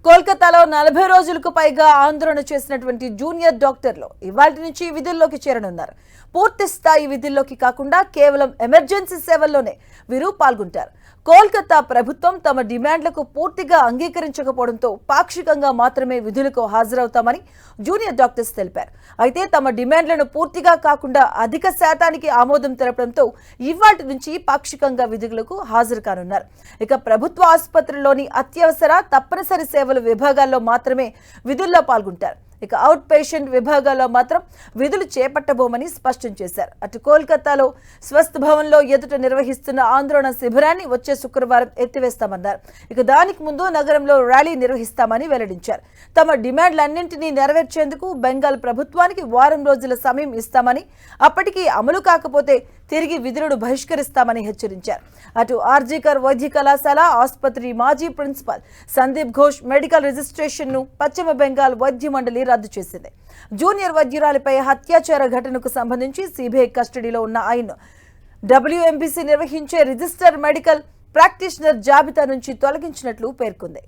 కోల్కతాలో 40 రోజులకు పైగా ఆందోళన చేసినటువంటి జూనియర్ డాక్టర్లు ఇవాల్టి నుంచి విధుల్లోకి చేరనున్నారు. పూర్తి స్థాయి విధుల్లోకి కాకుండా కేవలం ఎమర్జెన్సీ సేవల్లోనే వీరు పాల్గొంటారు. కోల్కతా ప్రభుత్వం తమ డిమాండ్లకు పూర్తిగా అంగీకరించకపోవడంతో పాక్షికంగా మాత్రమే విధులకు హాజరవుతామని జూనియర్ డాక్టర్స్ తెలిపారు. అయితే తమ డిమాండ్లను పూర్తిగా కాకుండా అధిక శాతానికి ఆమోదం తెలపడంతో ఇవాల్టి నుంచి పాక్షికంగా విధులకు హాజరు కానున్నారు. ఇక ప్రభుత్వ ఆసుపత్రుల్లోని అత్యవసర తప్పనిసరి సేవల విభాగాల్లో మాత్రమే విధుల్లో పాల్గొంటారు. ఇక అవుట్ పేషెంట్ విభాగాల్లో మాత్రం విధులు చేపట్టబోమని స్పష్టం చేశారు. అటు కోల్కతాలో స్వస్థ్ భవన్లో ఎదుట నిర్వహిస్తున్న ఆందోళన శిబిరాన్ని వచ్చే శుక్రవారం ఎత్తివేస్తామన్నారు. ఇక దానికి ముందు నగరంలో ర్యాలీ నిర్వహిస్తామని వెల్లడించారు. తమ డిమాండ్లన్నింటినీ నెరవేర్చేందుకు బెంగాల్ ప్రభుత్వానికి వారం రోజుల సమయం ఇస్తామని, అప్పటికీ అమలు కాకపోతే తిరిగి విధులను బహిష్కరిస్తామని హెచ్చరించారు. అటు ఆర్జీకర్ వైద్య కళాశాల ఆసుపత్రి మాజీ principal Sandeep Ghosh medical registration ను పశ్చిమ బెంగాల్ వైద్య మండలి రద్దు చేసింది. జూనియర్ వైద్యురాలిపై హత్యాచార ఘటనకు సంబంధించి సిబిఐ కస్టడీలో ఉన్న ఆయన WMBC నిర్వహించే రిజిస్టర్ మెడికల్ ప్రాక్టీషనర్ జాబితా నుంచి తొలగించినట్లు పేర్కొంది.